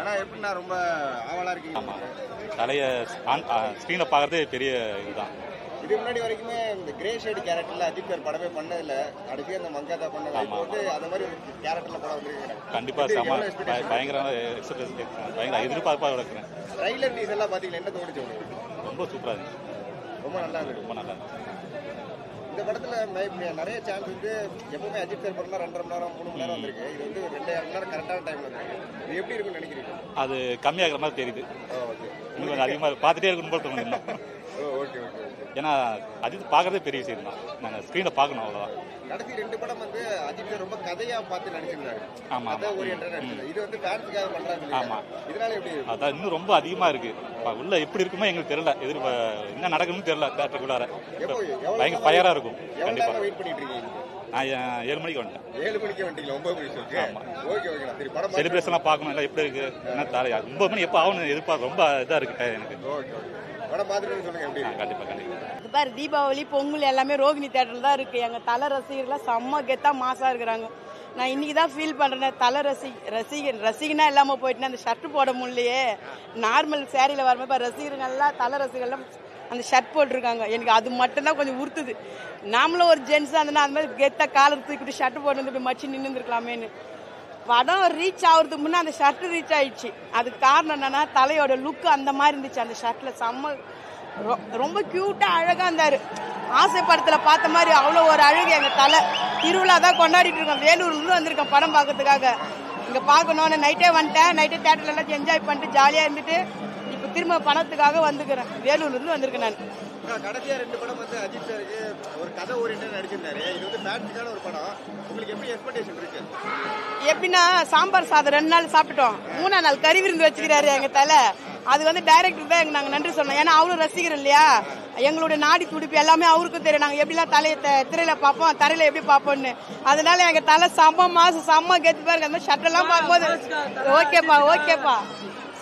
ஆனா எப்படின்னா ரொம்ப ஆவலா இருக்கீங்க. ஆமா, தலைய ஸ்கிரீன்ல பாக்குறதே பெரிய இதுதான். இதுக்கு முன்னாடி வரைக்குமே இந்த கிரே ஷேட் கேரக்டர்ல அஜித் சார் படமே பண்ணதில்ல, கடைசியா இந்த மங்காதா பண்ணது. இப்போ வந்து அந்த மாதிரி ஒரு கேரக்டர்ல படம் வந்துருக்கீங்க. கண்டிப்பா பயங்கரமான எதிர்பார்ப்பா இருக்கிறேன். ட்ரைலர் டீசர் எல்லாம் பாத்தீங்கன்னா என்ன தோணுச்சு உங்களுக்கு? ரொம்ப சூப்பரா இருந்துச்சு, ரொம்ப நல்லா இருந்துச்சு, ரொம்ப நல்லா இருந்துச்சு. இந்த படத்துல நிறைய சான்ஸ் வந்து எப்பவுமே அஜித் சார் படம்னா 2.5 மணி நேரம் 3 மணி நேரம் வந்திருக்கு. இது வந்து 2.5 மணி நேரம் கரெக்டான டைம்ல இருக்கு. இது எப்படி இருக்குன்னு நினைக்கிறீங்க? அது கம்மியாகிற மாதிரி தெரியுது. இன்னும் கொஞ்சம் அதிகமாக பார்த்துட்டே இருக்கணும் போல தோணுது. Okay okay. ஏன்னா அஜித் பார்க்கறதே பெரிய விஷயம் தான், நாங்கள் ஸ்க்ரீனில் பார்க்கணும் அவ்வளோதான். கடைசி 2 படம் வந்து அஜித் சார் ரொம்ப கதையா பார்த்து நடிச்சிருந்தாரு. ஆமா, கதை ஓரியன்டா நடிச்சிருந்தாரு. இது வந்து ஃபேன்ஸ்க்காக பண்றாங்க. ஆமா, இதனால எப்படி அதான் இன்னும் ரொம்ப அதிகமா இருக்கு. உள்ள எப்படி இருக்குமோ எங்களுக்கு தெரியல, என்ன நடக்குன்னு தெரியல. தேட்டருக்குள்ளார பயங்கர ஃபயரா இருக்கும். கண்டிப்பா வெயிட் பண்ணிட்டு இருக்கீங்க. நான் 7 மணிக்கு வந்துட்டேன். 7 மணிக்கு வந்துட்டீங்களா? 9 மணிக்கு. ஆமா, ஓகே ஓகே. சரி, படம் செலிப்ரேஷன்லாம் பார்க்கணும், எல்லாம் எப்படி இருக்கு என்ன தாரையா 9 மணி எப்போ ஆகணும் எதிர்பார்க்க ரொம்ப இதா இருக்கு எனக்கு. Okay okay. படம் பார்த்துட்டு சொல்லுங்க எப்படி. கண்டிப்பா கண்டிப்பா. பாரு, தீபாவளி பொங்கல் எல்லாமே ரோகிணி தேட்டர்ல தான் இருக்கு. எங்க தலை ரசிகர்லாம் செம்ம கெத்தா மாசா இருக்கிறாங்க. நான் இன்னைக்கு தான் ஃபீல் பண்றேன், தலை ரசிகனா இல்லாம போயிட்டு அந்த ஷர்ட் போட முடியலையே. நார்மல் சேரீல வரும்போது ரசிகர்கள்லாம் தலை ரசிகர்லாம் அந்த ஷர்ட் போட்டிருக்காங்க. எனக்கு அது மட்டும் தான் கொஞ்சம் உறுத்துது. நாமளும் ஒரு ஜென்ஸா இருந்தா அந்த மாதிரி கெத்தா காலர் தூக்கிட்டு ஷர்ட் போட்டு வந்து மச்சி நின்று இருக்கலாமேன்னு. படம் ரீச் ஆகுறதுக்கு முன்னே அந்த ஷர்ட் ரீச் ஆயிடுச்சு. அதுக்கு காரணம் என்னன்னா தலையோட லுக் அந்த மாதிரி இருந்துச்சு. அந்த ஷர்ட்ல செம்ம ரொம்ப கியூட்டா அழகா இருந்தாரு. ஆசை படத்துல பார்த்த மாதிரி அவ்வளோ ஒரு அழகு. எங்க தலை திருவிழா தான் கொண்டாடிட்டு இருக்கோம். வேலூர்ல இருந்து வந்திருக்கேன் படம் பார்க்கறதுக்காக. இங்க பார்க்கணும்னு நைட்டே வந்துட்டேன். நைட்டே தேட்டர்ல எல்லாம் என்ஜாய் பண்ணிட்டு ஜாலியா இருந்துட்டு இப்ப திரும்ப படத்துக்காக வந்துக்கிறேன். வேலூர்ல இருந்து வந்திருக்கேன் நான். கடைசியா 2 படம் வந்து அஜித் சாருக்கு ஒரு கதை ஓரியன்டா நடிச்சிருந்தாரு. இது வந்து ஃபேன்ஸுக்கான ஒரு படம். உங்களுக்கு எப்படி எக்ஸ்பெக்டேஷன் இருக்கு? எப்படின்னா சாம்பார் சாதம் 2 நாள் சாப்பிட்டோம், 3ஆம் நாள் கறி விருந்து வச்சுக்கிறாரு எங்க தலை. அது வந்து டைரக்டர் தான் நாங்க நன்றி சொன்னோம். ஏன்னா அவரும் ரசிகர் இல்லையா, எங்களுடைய நாடி துடிப்பு எல்லாமே அவருக்கும் தெரியும். நாங்க எப்படிலாம் தலையை திரையில பார்ப்போம், தரையில எப்படி பார்ப்போம்னு. அதனால எங்க தலை செம்ம மாசம் செம்ம கெத்து பாருங்க. அந்த ஷர்ட் எல்லாம் பார்க்கும்போது ஓகேப்பா ஓகேப்பா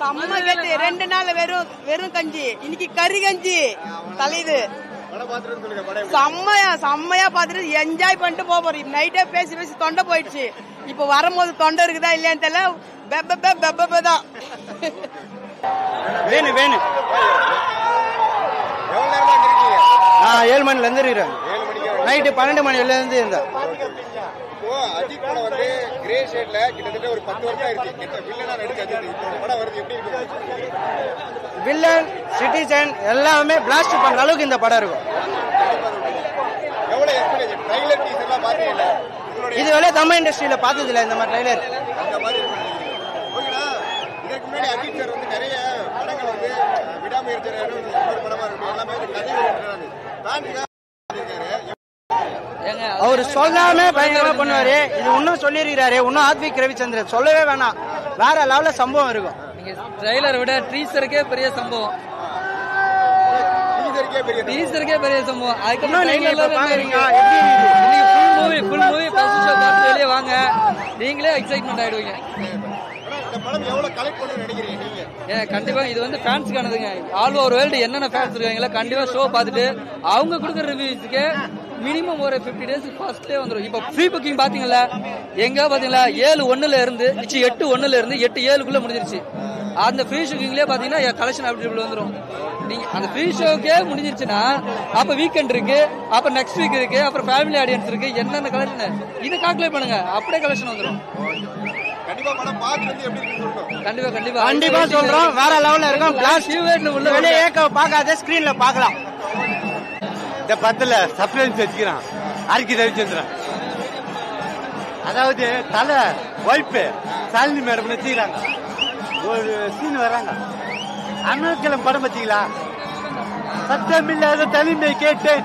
செம்ம கெத்து. 2 நாள் வெறும் கஞ்சி, இன்னைக்கு கறி கஞ்சி தலையுது. செம்மையா பாத்துட்டு என்ஜாய் பண்ணிட்டு போறோம். நைட்டே பேசி பேசி தொண்டை போயிடுச்சு. இப்ப வரும்போது தொண்டை இருக்குதா இல்லையான்னு தெரியல. தான் வேணும் வேணும். நான் 7 மணில இருந்து இருக்கிறேன். நைட்டு 12 மணில இருந்து இருந்தேன். அஜித் படம் வந்து கிரே ஷேட்ல கிட்டத்தட்ட ஒரு 10 வருஷம் ஆயிடுச்சு. வில்லனா நடிச்சு அஜித் படம் வருது எப்படி இருக்கு? வில்லன் சிட்டிசன் எல்லாமே பிளாஸ்ட் பண்ற அளவுக்கு இந்த படம் இருக்கும். எவ்வளவு எக்ஸ்பெக்டேஷன்? ட்ரைலர் டீசர் எல்லாம் பாத்தீங்களா? இதுவரை தமிழ் இண்டஸ்ட்ரியில பார்த்தது இல்லை இந்த மாதிரி ட்ரைலர். அந்த மாதிரி ஓகேடா. இதுக்கு முன்னாடி அஜித் சார் வந்து நிறைய படங்கள் வந்து விடாமுயற்சி ஒரு படமா இருக்கு, எல்லாமே கதை ஓரியன்டா. அவரு சொல்லாம பயங்கரமா பண்ணுவாரு. இது இன்னும் சொல்லிருக்கிறாரு. இன்னும் ஆத்விக் ரவிச்சந்திரன் சொல்லவே வேணாம், வேற லெவல்ல சம்பவம் இருக்கும். நீங்க ட்ரைலரை விட டீசருக்கே பெரிய சம்பவம். டீசருக்கே பெரிய சம்பவம். அதுக்கப்புறம் ஃபுல் மூவி ஃபர்ஸ்ட் ஷோ பார்த்து வெளியே வாங்க, நீங்களே எக்ஸைட்மெண்ட் ஆயிடுவீங்க. கண்டிப்பா இது வந்து ஃபேன்ஸ்க்கானதுங்க. ஆல் ஓவர் வேர்ல்டு என்னென்ன ஃபேன்ஸ் இருக்காங்களோ கண்டிப்பா ஷோ பார்த்துட்டு அவங்க கொடுக்குற ரிவ்யூஸ்க்கு மினிமம் ஒரு 50 டேஸ் ஃபர்ஸ்ட்லேயே வந்துடும். இப்போ ஃப்ரீ புக்கிங் பாத்தீங்களா, எங்க பாத்தீங்களா 7/1 இருந்து 8/1 இருந்து 8/7 முடிஞ்சிருச்சு. அந்த ஃப்ரீ ஷோக்கிங்லேயே பாத்தீங்கன்னா கலெக்ஷன் அவைலபிள் வந்துடும். நீங்க அந்த ஃப்ரீ ஷோக்கே முடிஞ்சிருச்சுன்னா அப்ப வீக்கெண்ட் இருக்கு, அப்ப நெக்ஸ்ட் வீக் இருக்கு, அப்புறம் ஃபேமிலி ஆடியன்ஸ் இருக்கு, என்னென்ன கலெக்ஷன் இதை கால்குலேட் பண்ணுங்க, அப்படியே கலெக்ஷன் வந்துடும். கண்டிப்பா சொல்றோம், வேற லெவல்ல இருக்கும். வெளியே பார்க்காத ஸ்கிரீன்ல பார்க்கலாம். இந்த படத்துல சப்ளைன்ஸ் வச்சுக்கிறான் ஆர்கி ரவிச்சந்திரன். அதாவது தலை வைப்பு சாலினி மேடம் வச்சுக்கிறாங்க. ஒரு சீன் வராங்க, அமெரிக்கலம் படம் வச்சுக்கலாம். சத்தமில்லாத தலைமை கேட்டேன்.